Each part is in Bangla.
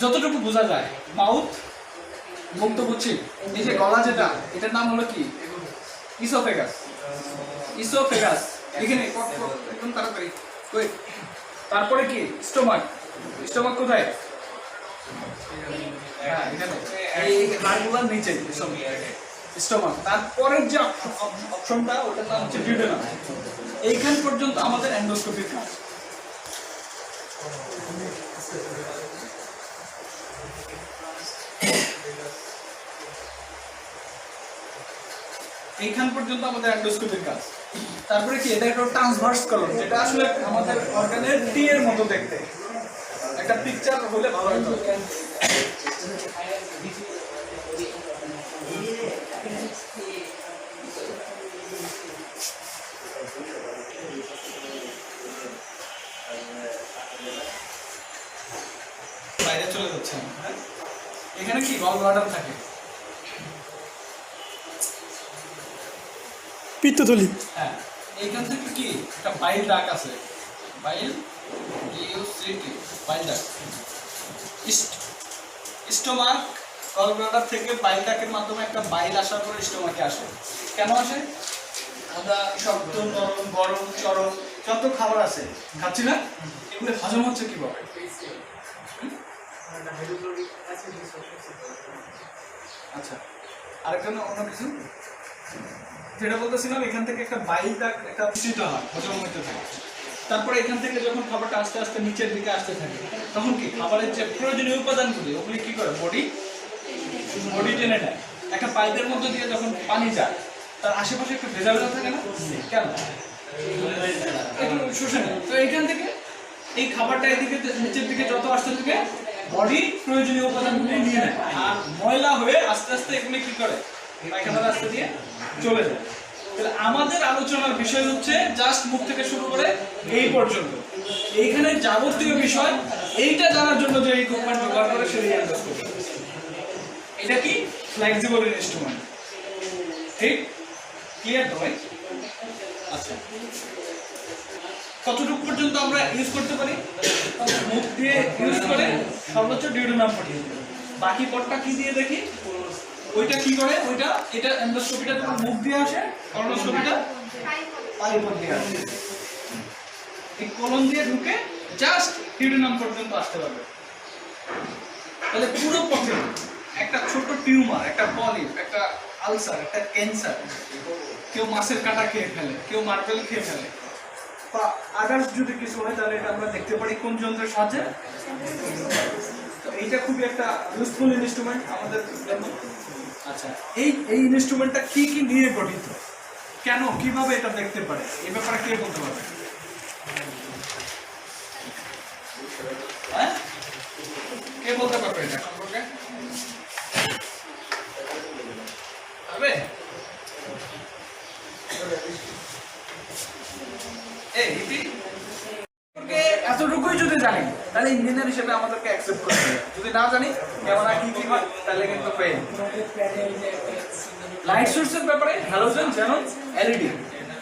যতটুকু বোঝা যায় মাউথ মুক্ত বুঝছি, এই যে গলা যেটা এটার নাম হলো কি? ইসোফেগাস। ইসোফেগাস এখানে একদম তাড়াতাড়ি। তারপরে কি? স্টোমাক। স্টোমাক কোথায়? হ্যাঁ এখানে, এই হাড়গুলোর নিচে স্টোমাক। তারপরের যে অপশনটা ওটার নাম হচ্ছে ডিউডেনাম। এইখান পর্যন্ত আমাদের এন্ডোস্কোপির কাজ। এইখান পর্যন্ত আমাদের এন্ডোস্কোপির কাজ। তারপরে কি? এটা একটা ট্রান্সভার্স কলম, যেটা আসলে আমাদের অর্গানের টি এর মতো দেখতে। একটা পিকচার হলে ভালো হতো। বাইরে চলে যাচ্ছে। এখানে কি গল ব্লাডার থাকে, পিত্তথলি। হ্যাঁ এইখান থেকে কি একটা বাইল ডাক আছে, বাইল ডিউসিটি বাইল ডাক। স্টোমাক গল ব্লাডার থেকে বাইল ডাকের মাধ্যমে একটা বাইল আসার পরে স্টোমাকে আসে। কেন আসে? আমরা শক্ত, নরম, গরম, চরম যত খাবার আছে খাচ্ছি না, এগুলো হজম হচ্ছে কিভাবে? আচ্ছা, আরেকটা অন্য কিছু যেটা বলতেছিলাম, এখান থেকে একটা বাইল ডাক একটা মিশ্রিত হয়, হজম হতে থাকে। তারপরে এখান থেকে যখন খাবারটা আস্তে আস্তে নিচের দিকে আসতে থাকে, তখন কি খাবারের যে প্রয়োজনীয় উপাদানগুলি ওগুলি কি করে? বডি টেনে নেয়। একটা পাইপের মধ্যে দিয়ে যখন পানি যায়, তার আশেপাশে একটু ভেজা ভেজা থাকে না? কেন? একটু শুষে নেয়। তো এইখান থেকে এই খাবারটা এদিকে নিচের দিকে যত আসতে থাকে, বডি প্রয়োজনীয় উপাদানগুলি নিয়ে নেয়, আর ময়লা হয়ে আস্তে আস্তে এগুলি কি করে? পায়খানার রাস্তা দিয়ে চলে যায়। তাহলে আমাদের আলোচনার বিষয় হচ্ছে জাস্ট মুখ থেকে শুরু করে এই পর্যন্ত। এইখানে যাবতীয় বিষয় এইটা জানার জন্য যে ইকুইপমেন্ট ব্যবহার করে সেটাই এন্ডোস্কোপি। এটা কি? Flexible instrument. ঠিক ক্লিয়ার তো ভাই? আচ্ছা, কতটুকু পর্যন্ত আমরা ইউজ করতে পারি? মুখ দিয়ে ইউজ করে সর্বোচ্চ ডিউডেনাম পর্যন্ত। বাকি পটটা কি দিয়ে দেখি? ওইটা কি করে? ওইটা এটা এন্ডোস্কোপিটা যখন মুখ দিয়ে আসে, কলোনোস্কোপিটা পাইপ দিয়ে আসে। এই কলম দিয়ে ঢুকে জাস্ট ডিউডেনাম পর্যন্ত আসতে পারবে। তাহলে পুরো পথে একটা ছোট টিউমার, একটা পলিপ, একটা আলসার, একটা ক্যান্সার, কেউ মাছের কাঁটা খেয়ে ফেলে, কেউ মার্বেল খেয়ে ফেলে, বা আদার্স যদি কিছু হয়, তাহলে এটা আমরা দেখতে পারি কোন যন্ত্রের সাহায্যে? তো এইটা খুবই একটা ইউজফুল ইনস্ট্রুমেন্ট আমাদের জন্য। আচ্ছা, এই ইনস্ট্রুমেন্টটা কি কি নিয়ে গঠিত, কেন, কিভাবে এটা দেখতে পারে, এই ব্যাপারে কে বলতে পারবে? হ্যাঁ, কে বলতে পারবে এটা সম্পর্কে? পারবে? এতটুকুই যদি জানি, তাহলে ইঞ্জিনিয়ার হিসেবে আমাদেরকে অ্যাকসেপ্ট করতে হবে। যদি না জানি ক্যামেরা কি কি হয়, তাহলে কিন্তু ফেল। লাইট সোর্সের ব্যাপারে হ্যালোজেন, জ্যানন, এলইডি।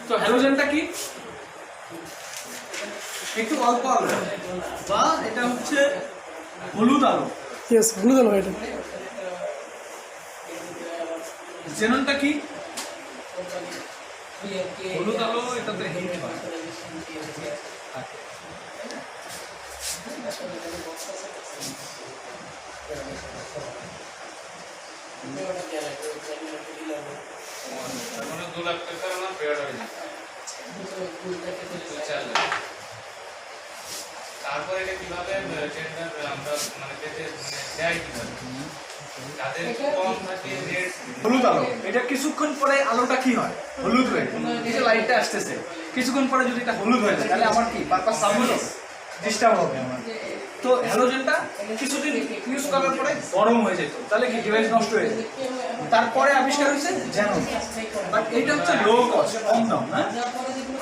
তো হ্যালোজেনটা কি? একটু অল্প আলো, বা এটা হচ্ছে হলুদ আলো। ইয়েস, হলুদ আলো এটা। জ্যাননটা কি? হলুদ আলো, এটাতে হিট হয়। $2 লাখ না পেয়ার হয়ে যায়। তারপর এটা কিভাবে টেন্ডার আমরা মানে পেতে দেয় কিভাবে? যাদের কম থাকে রেট। হলুদ আলো, এটা কিছুক্ষণ পরে আলোটা কি হয়? হলুদ হয়ে যায়। এই যে লাইটটা আসতেছে, কিছুক্ষণ পরে যদি এটা হলুদ হয়ে যায়, তাহলে আমার কি পারপাস সার্ভ হলো? ডিস্টার্ব হবে আমার। তো হ্যালোজেনটা কিছুদিন ইউজ করার পরে গরম হয়ে যেত, তাহলে কি ডিভাইস নষ্ট হয়ে যেত। তারপরে আবিষ্কার হয়েছে জ্যানন, বাট এটা হচ্ছে লো কস্ট, কম দাম, হ্যাঁ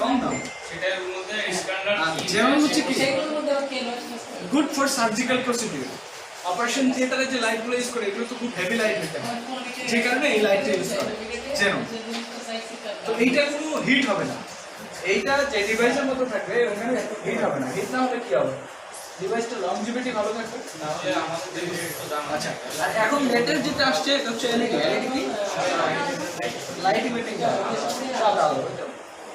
কম দাম। সেটার মধ্যে স্ট্যান্ডার্ড জ্যানন হচ্ছে কি good for surgical procedure, operation থিয়েটারে যে লাইটগুলো ইউজ করে এগুলো তো খুব হেভি লাইট হতে হয়, যে কারণে এই লাইটটা ইউজ করে জ্যানন। তো এইটা কোনো হিট হবে না, এইটা যে ডিভাইসের মতো থাকবে ওখানে হিট হবে না। হিট না হলে কি হবে, ডিভাইসটা লংজিভিটি ভালো থাকবে। তাহলে আমাদের যে দাম আচ্ছা, আর এখন লেটেস্ট যেটা আসছে এটা হচ্ছে এলইডি। এলইডি কি লাইট ইমিটিং সাদা আলো,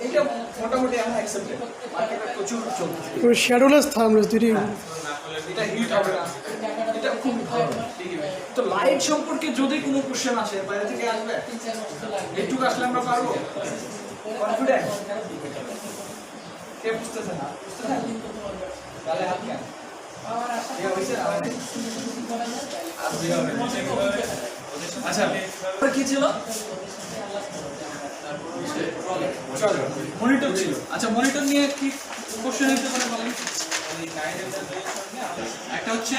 এটা মোটামুটি এখন অ্যাকসেপ্টেড, মার্কেটে প্রচুর চলছে। শ্যাডোলেস থার্মলেস দুটি। এটা হিট হবে না, এটা খুব ভালো। তো লাইট সম্পর্কে যদি কোনো কোশ্চেন আসে বাইরে থেকে আসবে, এইটুকু আসলে আমরা পারবো, কনফিডেন্ট। কে বুঝতেছে না, বুঝতেছেন তাহলে হাত কেন হয়েছে না? আচ্ছা কি ছিল, মনিটর ছিল। আচ্ছা মনিটর নিয়ে কি কোশ্চেন হতে পারে বলেন? একটা হচ্ছে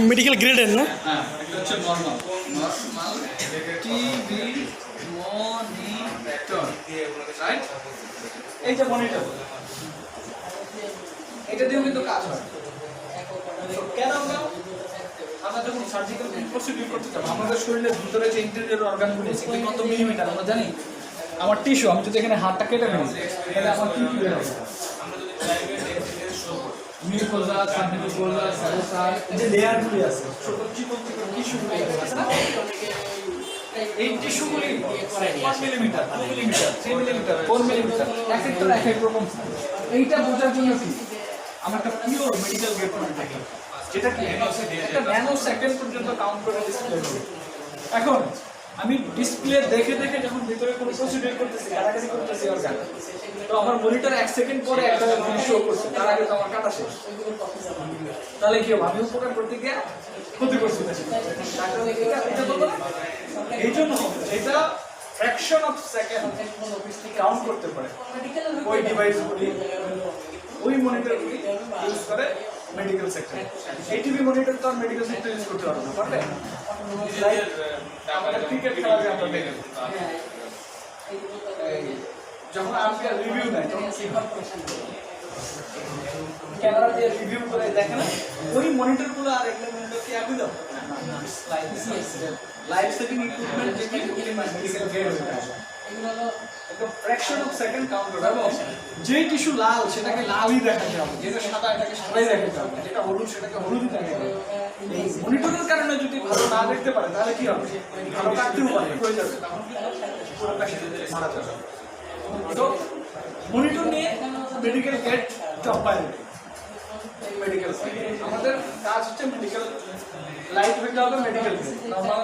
মেডিকেল গ্রেডের না? হ্যাঁ, একটা হচ্ছে নরমাল টিভি মনিটর, রাইট? এই যে মনিটর, এটা দিয়েও কিন্তু কাজ হয়। কেন আমরা যখন সার্জিক্যাল প্রসিডিউর করতে যাবো, আমাদের শরীরের ভিতরে যে ইন্টেরিয়র অর্গানগুলো আছে এগুলো কত মিলিমিটার আমরা জানি। আমার টিস্যু, আমি যদি এখানে হাতটা কেটে নিই তাহলে আমার কি কি বের হবে? আমরা যদি প্রাইভেট এক্সপেরিয়েন্স শো করি মিউকোজা, সাবমিউকোজা, সেলোসা, এই যে লেয়ারগুলি আছে, ছোট চিকন চিকন টিস্যুগুলি আছে না? এই টিস্যুগুলি 1 মিলিমিটার, 2 মিলিমিটার, 3 মিলিমিটার, 4 মিলিমিটার, এক একটা এক এক রকম। এইটা বোঝার জন্য কি আমার একটা পিওর মেডিকেল গ্রেড থাকে, যেটা কি একটা ন্যানো সেকেন্ড পর্যন্ত কাউন্ট করে ডিসপ্লে হবে। এখন আমি ডিসপ্লে দেখে দেখে যখন ভিতরে কোনো প্রসিডিউর করতেছি, কাটাকাটি করতেছি অর্গান, তো আমার মনিটর 1 সেকেন্ড পরে একটা জিনিস শো করছে, তার আগে তো আমার কাটা শেষ। তাহলে কি হবে, আমি উপকার করতে গিয়ে ক্ষতি করছি। এটা বলতো না, এই জন্য এটা ফ্র্যাকশন অফ সেকেন্ড কাউন্ট করতে পারে ওই ডিভাইসগুলি, ওই মনিটরগুলি ইউজ করে মেডিকেল সেক্টর। এই টিভি মনিটর তো আর মেডিকেল সেক্টর ইউজ করতে পারবে না, পারবে? আমাদের ক্রিকেট খেলা যে আমরা দেখি, যখন আম্পায়ার রিভিউ দেয় তখন কি হয়, ক্যামেরা দিয়ে রিভিউ করে দেখে না, ওই মনিটরগুলো আর একটা মনিটর কি একই দাও? লাইফ সেভিং ইকুইপমেন্ট যেগুলি মেডিকেল গ্রেড হয়ে যায়, একটা ফ্র্যাকশন অফ সেকেন্ড কাউন্ট করে। এবং যে টিস্যু লাল সেটাকে লালই দেখাতে হবে, যেটা সাদা এটাকে সাদাই দেখাতে হবে, যেটা হলুদ সেটাকে হলুদই দেখাতে হবে। এই মনিটরের কারণে যদি ভালো না দেখতে পারে তাহলে কি হবে, ভালো কাটতেও পারে, হয়ে যাবে, তখন পুরো পেশেন্ট মারা যাবে। তো মনিটর নিয়ে medical grade top priority. Medical আমাদের কাজ হচ্ছে মেডিকেল লাইট হইতে হবে, মেডিকেল গ্রেড নরমাল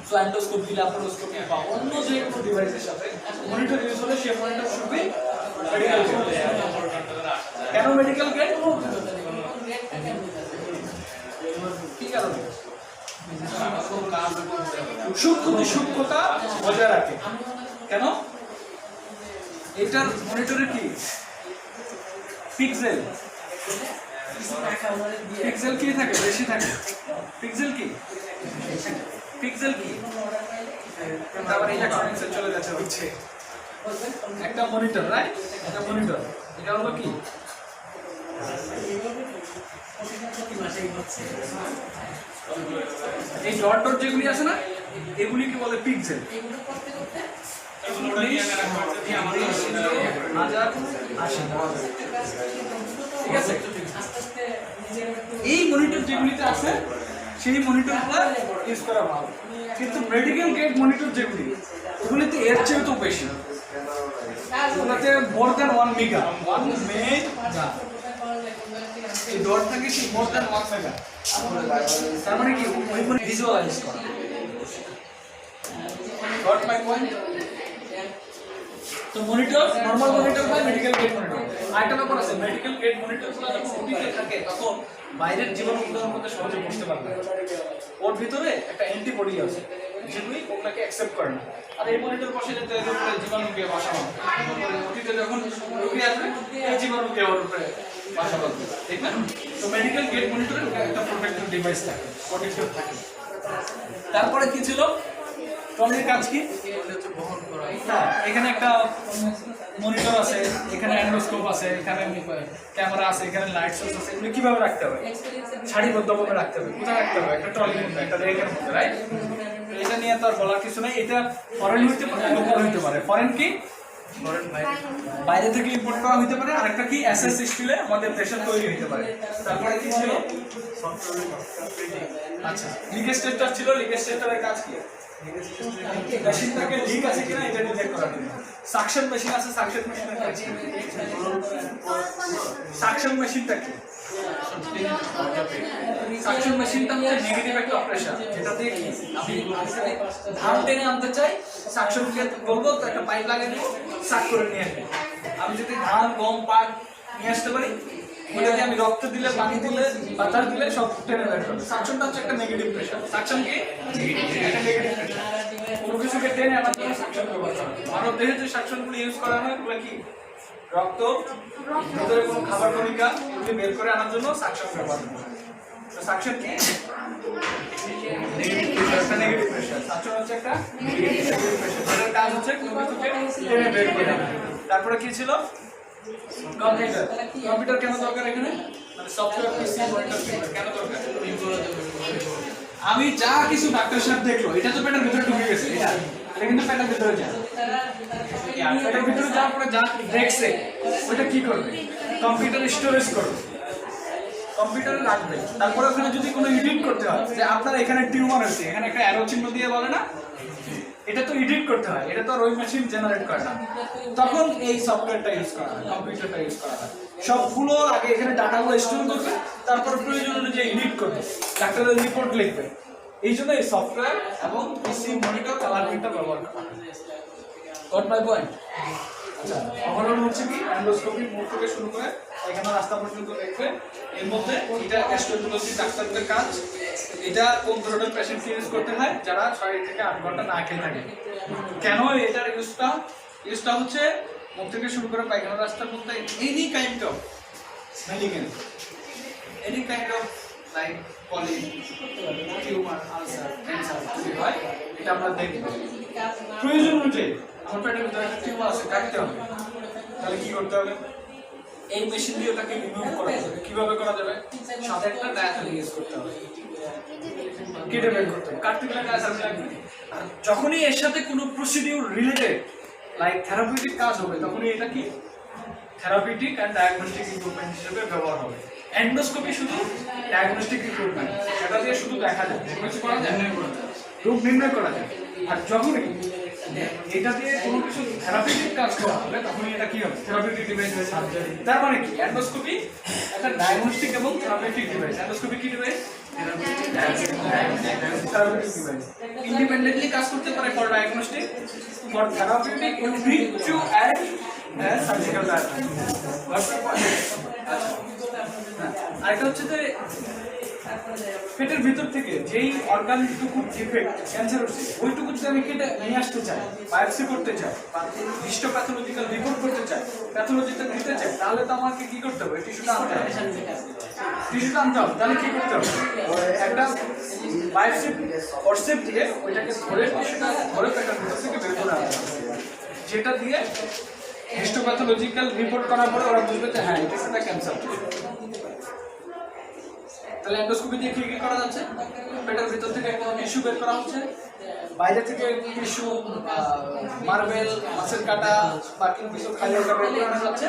ফ্ল্যান্ডোস্কোপি, ল্যাপারোস্কোপি বা অন্য যে কোনো ডিভাইসের সাথে মনিটর ইউজ হলে সেই monitor should be medical grade. কেন মেডিকেল গ্রেড? কি কারণে? সূক্ষ্মতা বজায় রাখে। কেন? এটার মনিটরে কি পিক্সেল, পিক্সেল কি থাকে, বেশি থাকে। পিক্সেল কি, পিক্সেল কি আবার ইলেকট্রনিক্সে চলে যাচ্ছে, হচ্ছে একটা মনিটর, রাইট? একটা মনিটর, এটা হলো কি এই ডট ডট যেগুলি আছে না, এগুলি কি বলে পিক্সেল। ঠিক আছে, এই মনিটর যেগুলিতে আছে সেই মনিটরগুলো ইউজ করা ভালো, কিন্তু মেডিকেল গ্রেড মনিটর যেগুলি ওগুলিতে এর চেয়ে তো বেশি, ওগুলোতে মোর দ্যান 1 মেগা, 1 মেগা এই ডট থাকে, সেই মোর দ্যান 1 মেগা। তার মানে কি ওই কোন ভিজুয়ালাইজ করা ডট বাই পয়েন্ট। তো মনিটর নরমাল মনিটর বা মেডিকেল গ্রেড মনিটর। আরেকটা ব্যাপার আছে, মেডিকেল গ্রেড মনিটরগুলো যখন ওটিতে থাকে তখন বাইরের জীবাণুগুলোর মধ্যে সহজে বসতে পারবে না, ওর ভিতরে একটা অ্যান্টিবডি আছে, সেগুলি ওগুলোকে অ্যাকসেপ্ট করে না। আর এই মনিটর বসে যেতে এর উপরে জীবাণু গিয়ে বাসা বাঁধবে। অতীতে যখন রোগী আসবে এই জীবাণু গিয়ে ওর উপরে বাসা বাঁধবে, ঠিক না? তো মেডিকেল গেট মনিটরে একটা প্রোটেক্টিভ ডিভাইস থাকে, প্রোটেক্টিভ থাকে। তারপরে কি ছিল ট্রলির কাজ কি? বহন করা হ্যাঁ, এখানে একটা মনিটর আছে, এখানে অ্যান্ডোস্কোপ আছে, এখানে ক্যামেরা আছে, এখানে লাইট সোর্স আছে। এগুলো কিভাবে রাখতে হবে? সারিবদ্ধভাবে রাখতে হবে। কোথায় রাখতে হবে? একটা ট্রলির মধ্যে, একটা রেকের মধ্যে, রাইট? এটা নিয়ে তো আর বলার কিছু নাই। এটা ফরেন হইতে পারে, লোকাল হইতে পারে। ফরেন কি? বাইরে থেকে ইম্পোর্ট করা হইতে পারে। আরেকটা কি? এসএস স্টিলে আমাদের দেশে তৈরি হইতে পারে। তারপরে কি ছিল? আচ্ছা, লিকেজ টেস্টার ছিল। লিকেজ টেস্টারের কাজ কি? মেশিনটাকে লিক আছে কিনা এটা ডিটেক্ট করার জন্য। সাকশন মেশিন আছে, সাকশন মেশিনের কাজ কি? সাকশন মেশিনটা কি? সাকশন মেশিনটা হচ্ছে নেগেটিভ একটা প্রেসার, যেটা দিয়ে কি আমি ধান টেনে আনতে চাই, সাকশন করবো তো একটা পাইপ লাগিয়ে দেবো, সাক করে নিয়ে আসবো। আমি যদি ধান, গম, পাট নিয়ে আসতে পারি, ওটাকে আমি রক্ত দিলে, পানি দিলে, বাতাস দিলে সব টেনে বের করবে। সাকশনটা হচ্ছে একটা নেগেটিভ প্রেসার। সাকশন কি? একটা নেগেটিভ প্রেসার। কোনো কিছুকে টেনে আনার জন্য সাকশন ব্যবহার করা হয়। মানব দেহে যে সাকশনগুলো ইউজ করা হয় ওগুলো কি? রক্ত, ভিতরে কোনো খাবার কণিকা ওগুলি বের করে আনার জন্য সাকশন ব্যবহার করা হয়। তো সাকশন কি? Negative pressure. সাকশন হচ্ছে একটা নেগেটিভ প্রেসার। এর কাজ হচ্ছে কোনো কিছুকে টেনে বের করে আনা। তারপরে কি ছিল? কম্পিউটার। কম্পিউটার কেন দরকার এখানে? মানে সফটওয়্যার, পিসি, মনিটর কেন দরকার? আমি যা কিছু ডাক্তার সাহেব দেখলো, এটা তো পেটের ভিতরে ঢুকে গেছে। এটা কিন্তু পেটের ভিতরে যায়। পেটের ভিতরে যাওয়ার পরে যা দেখছে ওটা কি করবে? কম্পিউটারে স্টোরেজ করবে, কম্পিউটারে রাখবে। তারপরে ওখানে যদি কোনো এডিট করতে হয়, যে আপনার এখানে টিউমার হয়েছে, এখানে একটা অ্যারো চিহ্ন দিয়ে বলে না, এটা তো এডিট করতে হয়, এটা তো আর ওই মেশিন জেনারেট করে না। তখন এই সফটওয়্যারটা ইউজ করা হয়, কম্পিউটারটা ইউজ করা হয়। সবগুলো আগে এখানে ডাটাগুলো স্টোর করবে, তারপর প্রয়োজন অনুযায়ী এডিট করবে, ডাক্তারের রিপোর্ট লিখবে। এই জন্য এই সফটওয়্যার এবং পিসি, মনিটর, কালার প্রিন্টার ব্যবহার করা হয়। Got my point? আচ্ছা, ওভারঅল হচ্ছে কি অ্যান্ডোস্কোপি মুখ থেকে শুরু করে এখানে রাস্তা পর্যন্ত দেখবে। এর মধ্যে এটা অ্যাস্ট্রোলজি ডাক্তারদের কাজ। এটা কোন ধরনের পেশেন্টকে ইউজ করতে হয়? যারা 6 থেকে 8 ঘন্টা না খেয়ে থাকে। কেন এটার ইউজটা হচ্ছে মুখ থেকে শুরু করে পায়খানা রাস্তার মধ্যে any kind of medical, any kind of like calling, tumour, ulcer, cancer যদি হয়, এটা আমরা দেখব। প্রয়োজন অনুযায়ী আমার পেটের ভিতরে একটা টিউমার আছে, কাটতে হবে, তাহলে কি করতে হবে? এই মেশিন দিয়ে ওটাকে রিমুভ করা যাবে। কিভাবে করা যাবে? সাথে একটা ডায়াথাল ইউজ করতে হবে, কেটে বের করতে হবে। কাটতে গেলে ডায়াথাল লাগবে। আর যখনই এর সাথে কোনো প্রসিডিউর রিলেটেড লাইক থেরাপিউটিক কাজ হবে, তখনই এটা কি থেরাপিউটিক অ্যান্ড ডায়াগনস্টিক ইকুইপমেন্ট হিসেবে ব্যবহার হবে। এন্ডোস্কোপি শুধু ডায়াগনস্টিক ইকুইপমেন্ট, এটা দিয়ে শুধু দেখা যায়, কিছু করা যায়, রোগ নির্ণয় করা যায়। আর যখনই এটা দিয়ে কোনো কিছু থেরাপিউটিক কাজ করা হবে, তখনই এটা কি হবে? থেরাপিউটিক ডিভাইস হয়ে সার্জারি। তার মানে কি এন্ডোস্কোপি একটা ডায়াগনস্টিক এবং থেরাপিউটিক ডিভাইস। এন্ডোস্কোপি কি ডিভাইস? Therapeutic device. ইন্ডিপেন্ডেন্টলি কাজ করতে পারে for diagnostic, for therapeutic you need to add surgical diagnostic. আরেকটা হচ্ছে যে পেটের ভিতর থেকে যেই অর্গানটুকু ডিফেক্ট, ক্যান্সার হচ্ছে, ওইটুকু যদি আমি কেটে নিয়ে আসতে চাই, বায়োপসি করতে চাই, হিস্টোপ্যাথোলজিক্যাল রিপোর্ট করতে চাই, প্যাথোলজিতে দিতে চাই, তাহলে তো আমাকে কি করতে হবে? টিস্যুটা আনতে হবে। টিস্যুটা আনতে হবে, তাহলে কি করতে হবে? একটা বায়োপসি ফরসেপ দিয়ে ওইটাকে ধরে, টিস্যুটা ধরে পেটের ভিতর থেকে বের করে আনতে হবে, যেটা দিয়ে হিস্টোপ্যাথোলজিক্যাল রিপোর্ট করার পরে ওরা বুঝবে যে হ্যাঁ, এটা একটা ক্যান্সার। তাহলে এন্ডোস্কোপি দিয়ে কি কি করা যাচ্ছে? পেটের ভিতর থেকে কোনো টিস্যু বের করা হচ্ছে, বাইরে থেকে টিস্যু, মার্বেল, মাছের কাটা বা কিছু খালি ওটা বের করে আনা যাচ্ছে।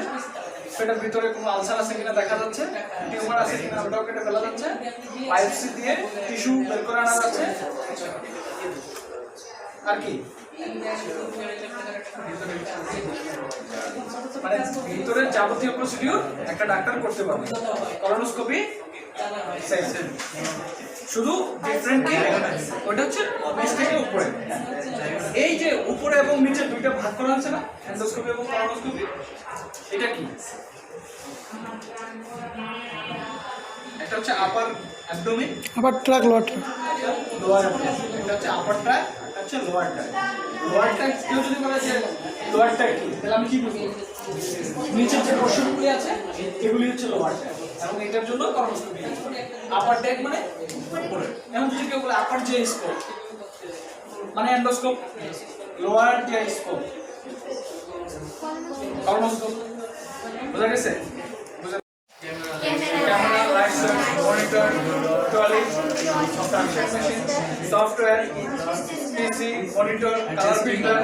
পেটের ভিতরে কোনো আলসার আছে কিনা দেখা যাচ্ছে, টিউমার আছে কিনা ওটাও কেটে ফেলা যাচ্ছে, বায়োপসি দিয়ে টিস্যু বের করে আনা যাচ্ছে। আর কি মানে ভিতরের যাবতীয় প্রসিডিউর একটা ডাক্তার করতে পারবে। কলোনোস্কোপি শুধু ডিফারেন্ট কি ওটা হচ্ছে নিচ থেকে উপরে। এই যে উপরে এবং নিচে দুইটা ভাগ করা হচ্ছে না, এন্ডোস্কোপি এবং কলোনোস্কোপি, এটা কি? একটা হচ্ছে আপার অ্যাবডোমেন, আবার ট্রাক লট, লোয়ার অ্যাবডোমেন। এটা হচ্ছে আপার ট্র্যাক, হচ্ছে লোয়ার টাইপ। লোয়ার টাইপ কেউ যদি বলে যে লোয়ার টাইপ কি, তাহলে আমি কি বুঝবো? নিচের যে পোর্শনগুলি আছে এগুলি হচ্ছে লোয়ার টাইপ এবং এটার জন্য করোনোস্কোপি। আপার টাইপ মানে উপরে। এখন যদি কেউ বলে আপার যে স্কোপ মানে এন্ডোস্কোপ, লোয়ার যে স্কোপ করোনোস্কোপ। বুঝা গেছে? Camera, light source, monitor, toilet, suction machine, software, PC, monitor, colour filter,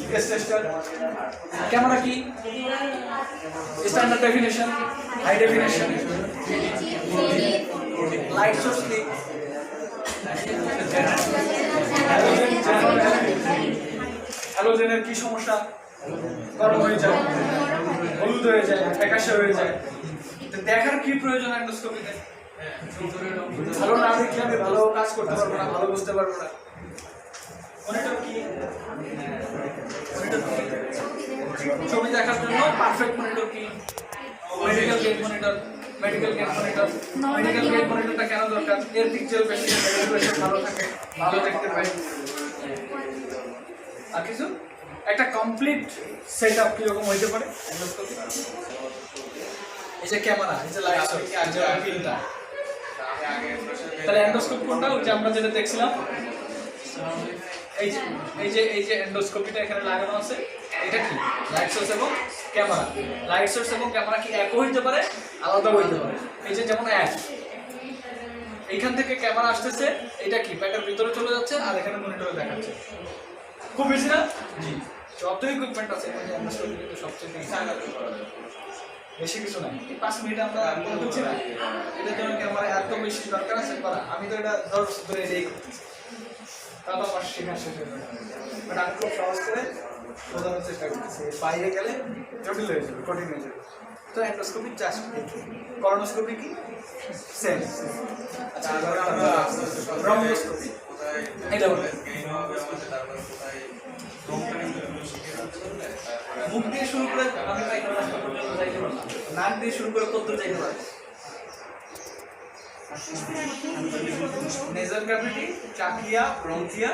ইকেস টেস্টার। ক্যামেরা কি? Standard definition, high definition. Light source কি? হ্যালোজেনের কি সমস্যা? গরম হয়ে যায়, হলুদ হয়ে যায়, ফ্যাকাশে হয়ে যায়। তো দেখার কি প্রয়োজন এন্ডোস্কোপিতে? ভালো না দেখলে আমি ভালো কাজ করতে পারবো না, ভালো বুঝতে পারবো না। মনিটর কি? ছবি দেখার জন্য পারফেক্ট মনিটর কি? Medical gate monitor. Medical gate monitor, medical gate মনিটরটা কেন দরকার? এর পিকচার বেশি ভালো থাকে, ভালো দেখতে পাই। আর কিছু একটা কমপ্লিট সেটআপ কিরকম হইতে পারে এন্ডোস্কোপি? এই যে ক্যামেরা, এই যে লাইট সোর্স, এই যে ফিল্টার। তাহলে এন্ডোস্কোপ কোনটা? ওই যে আমরা যেটা দেখছিলাম, এই যে এন্ডোস্কোপিটা এখানে লাগানো আছে, এটা কি? লাইট সোর্স এবং ক্যামেরা। লাইট সোর্স এবং ক্যামেরা কি একও হইতে পারে, আলাদাও হইতে পারে। এই যে যেমন এইখান থেকে ক্যামেরা আসতেছে, এটা কি প্যাকের ভিতরে চলে যাচ্ছে আর এখানে মনিটরে দেখাচ্ছে। খুব বেশি না? জি। যত ইকুইপমেন্ট আছে এন্ডোস্কোপি কিন্তু সবচেয়ে বেশি কিছু নাই। 5 মিনিট আমরা বলছি না, এটার জন্য ক্যামেরা এত বেশি দরকার আছে করা। আমি তো এটা 10 বছর ধরে এটাই করতেছি, তারপর আমার শেখা শেষ হয়ে যাবে। বাট আমি খুব সহজ করে বোঝানোর চেষ্টা করতেছি, বাইরে গেলে জটিল হয়ে যাবে, কঠিন হয়ে যাবে। তো এন্ডোস্কোপি জাস্ট করোনোস্কোপি কি সেম। আচ্ছা, ব্রঙ্কোস্কোপি এটা বলে মুখ দিয়ে শুরু করে আমি যাইতে পারলাম, নাক দিয়ে শুরু করে কত যাইতে পারবো। Nasal cavity, trachea, ব্রঙ্কিয়া,